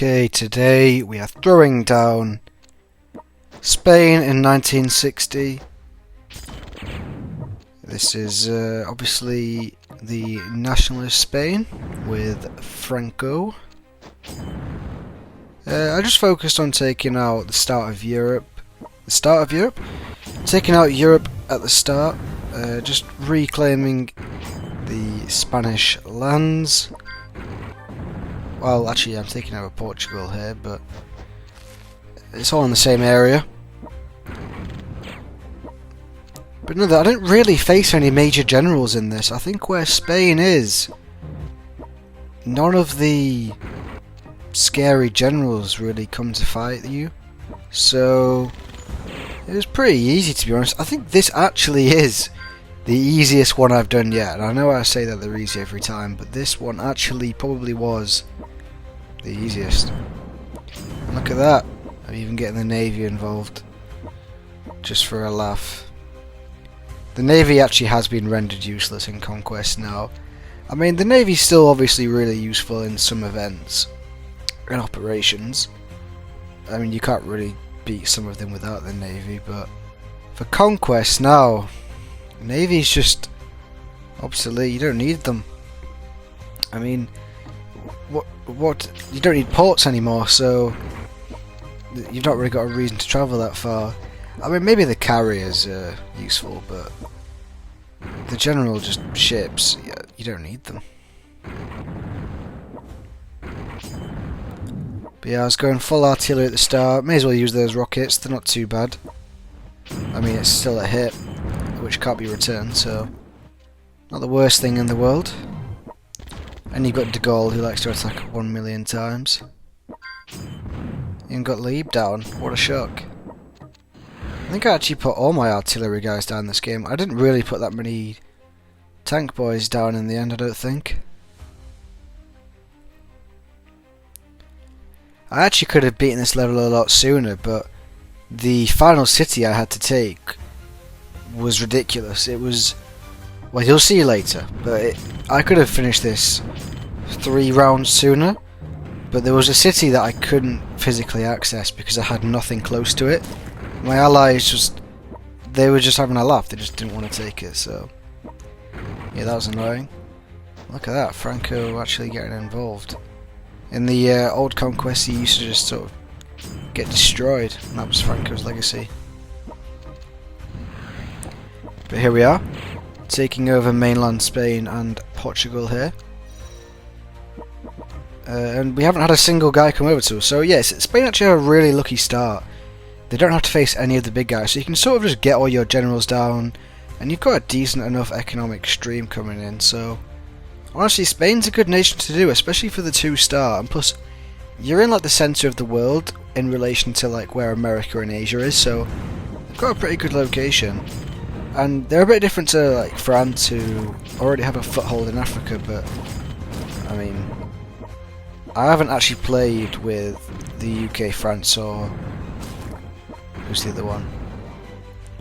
Okay, today we are throwing down Spain in 1960. This is obviously the nationalist Spain with Franco. I just focused on taking out the start of Europe. Taking out Europe at the start, just reclaiming the Spanish lands. Well, actually, I'm taking over Portugal here, but it's all in the same area. But no, I didn't really face any major generals in this. I think where Spain is, none of the scary generals really come to fight you. So it was pretty easy, to be honest. I think this actually is the easiest one I've done yet. And I know I say that they're easy every time, but this one actually probably was the easiest. And look at that. I'm even getting the Navy involved. Just for a laugh. The Navy actually has been rendered useless in Conquest now. I mean, the Navy's still obviously really useful in some events and operations. I mean, you can't really beat some of them without the Navy, but for Conquest now, Navy's just obsolete. You don't need them. I mean, what? You don't need ports anymore, so you've not really got a reason to travel that far. I mean, maybe the carriers are useful, but the general just ships, you don't need them. But yeah, I was going full artillery at the start. May as well use those rockets, they're not too bad. I mean, it's still a hit, which can't be returned, so not the worst thing in the world. And you've got De Gaulle, who likes to attack 1 million times. And got Lieb down, what a shock. I think I actually put all my artillery guys down this game. I didn't really put that many tank boys down in the end, I don't think. I actually could have beaten this level a lot sooner, but the final city I had to take was ridiculous. It was... well, you'll see later, but I could have finished this 3 rounds sooner, but there was a city that I couldn't physically access because I had nothing close to it. My allies they were just having a laugh, they just didn't want to take it, so yeah, that was annoying. Look at that, Franco actually getting involved. In the old Conquest, he used to just sort of get destroyed, and that was Franco's legacy. But here we are, taking over mainland Spain and Portugal here. And we haven't had a single guy come over to us, so yes, Spain actually had a really lucky start. They don't have to face any of the big guys, so you can sort of just get all your generals down, and you've got a decent enough economic stream coming in, so honestly, Spain's a good nation to do, especially for the 2-star, and plus, you're in like the centre of the world in relation to like where America and Asia is, so they've got a pretty good location. And they're a bit different to like France, who already have a foothold in Africa, but I mean, I haven't actually played with the UK, France, or who's the other one?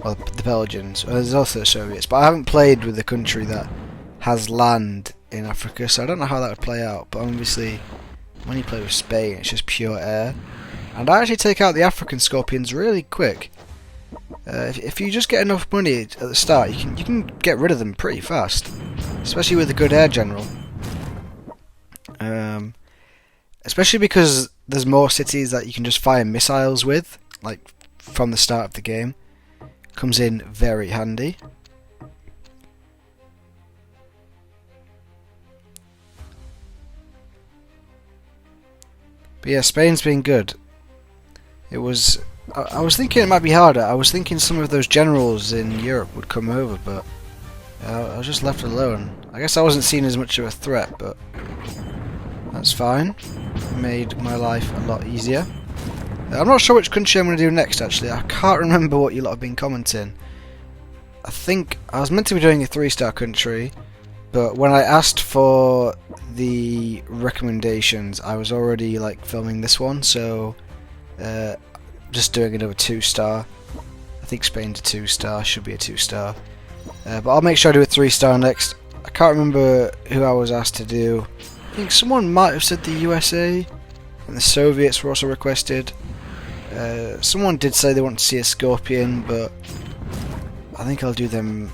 Well, the Belgians. Well, there's also the Soviets, but I haven't played with a country that has land in Africa, so I don't know how that would play out. But obviously, when you play with Spain, it's just pure air. And I actually take out the African scorpions really quick. If you just get enough money at the start, you can get rid of them pretty fast, especially with a good air general. Especially because there's more cities that you can just fire missiles with, like from the start of the game. Comes in very handy. But yeah, Spain's been good. It was... I was thinking it might be harder. I was thinking some of those generals in Europe would come over, but I was just left alone. I guess I wasn't seen as much of a threat, but that's fine. Made my life a lot easier. I'm not sure which country I'm going to do next, actually. I can't remember what you lot have been commenting. I think I was meant to be doing a 3-star country, but when I asked for the recommendations, I was already like filming this one, so just doing another 2-star. I think Spain's a 2-star, should be a 2-star. But I'll make sure I do a 3-star next. I can't remember who I was asked to do. I think someone might have said the USA. And the Soviets were also requested. Someone did say they want to see a Scorpion, but I think I'll do them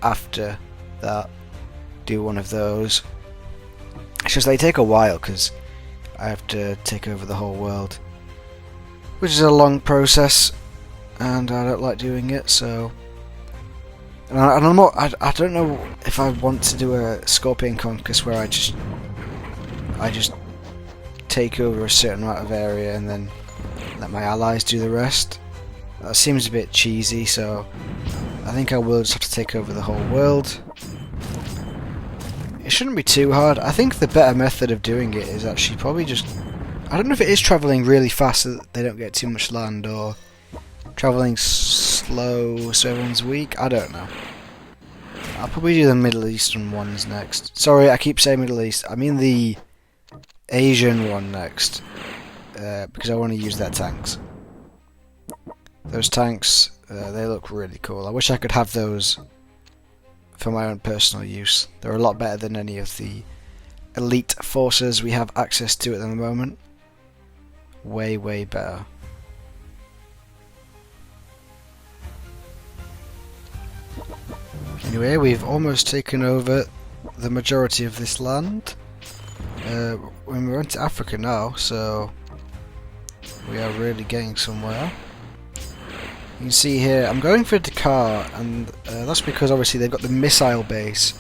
after that. Do one of those. It's just they take a while because I have to take over the whole world, which is a long process, and I don't like doing it. So, and I'm not. I don't know if I want to do a Scorpion Conquest where I just take over a certain amount of area and then let my allies do the rest. That seems a bit cheesy, so I think I will just have to take over the whole world. It shouldn't be too hard. I think the better method of doing it is actually probably just... I don't know if it is travelling really fast so that they don't get too much land, or travelling slow so everyone's weak. I don't know. I'll probably do the Middle Eastern ones next. Sorry, I keep saying Middle East. I mean the Asian one next. Because I want to use their tanks. Those tanks, they look really cool. I wish I could have those for my own personal use. They're a lot better than any of the elite forces we have access to at the moment. Way, way better. Anyway, we've almost taken over the majority of this land. We're into Africa now, so we are really getting somewhere. You can see here, I'm going for Dakar, and that's because obviously they've got the missile base,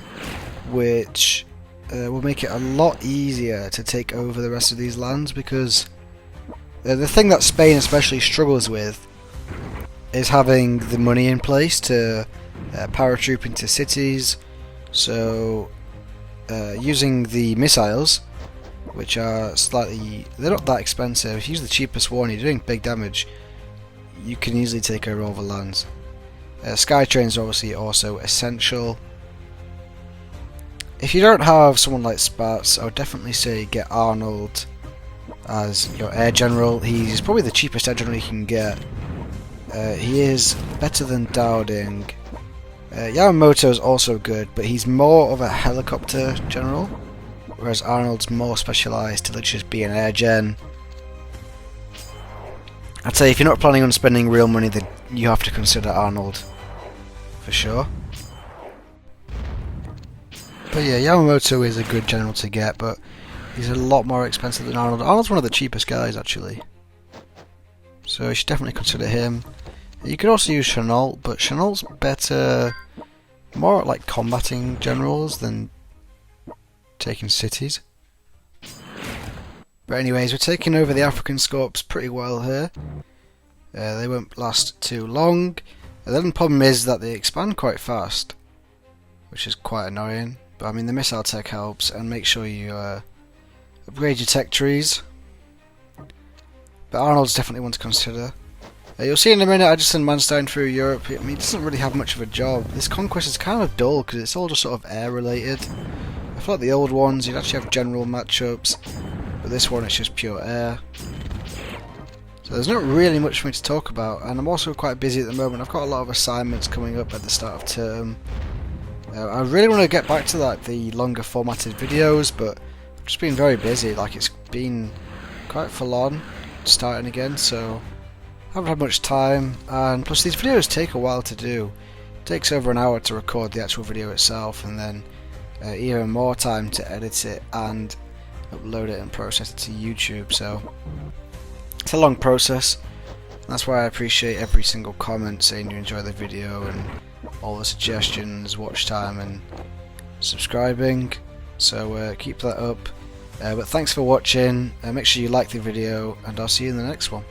which will make it a lot easier to take over the rest of these lands, because the thing that Spain especially struggles with is having the money in place to paratroop into cities. So using the missiles, which are they're not that expensive. If you use the cheapest one, you're doing big damage. You can easily take over all the lands. Skytrains are obviously also essential. If you don't have someone like Spats, I would definitely say get Arnold as your air general. He's probably the cheapest air general you can get. He is better than Dowding. Yamamoto is also good, but he's more of a helicopter general, whereas Arnold's more specialised to just be an air gen. I'd say if you're not planning on spending real money, then you have to consider Arnold, for sure. But yeah, Yamamoto is a good general to get, but he's a lot more expensive than Arnold. Arnold's one of the cheapest guys, actually. So you should definitely consider him. You could also use Chenault, but Chenault's better, more at like combating generals than taking cities. But anyways, we're taking over the African Scorps pretty well here. They won't last too long. The problem is that they expand quite fast, which is quite annoying. But I mean, the missile tech helps, and make sure you upgrade your tech trees. But Arnold's definitely one to consider. You'll see in a minute I just send Manstein through Europe. I mean, he doesn't really have much of a job. This Conquest is kind of dull because it's all just sort of air related. I feel like the old ones, you'd actually have general matchups. But this one, it's just pure air. So there's not really much for me to talk about, and I'm also quite busy at the moment. I've got a lot of assignments coming up at the start of term. I really want to get back to like the longer formatted videos, but I've just been very busy. Like, it's been quite full on starting again, so I haven't had much time. And plus these videos take a while to do. It takes over an hour to record the actual video itself, and then even more time to edit it and upload it and process it to YouTube. So it's a long process. That's why I appreciate every single comment saying you enjoy the video, and all the suggestions, watch time and subscribing. So keep that up. But thanks for watching. Make sure you like the video, and I'll see you in the next one.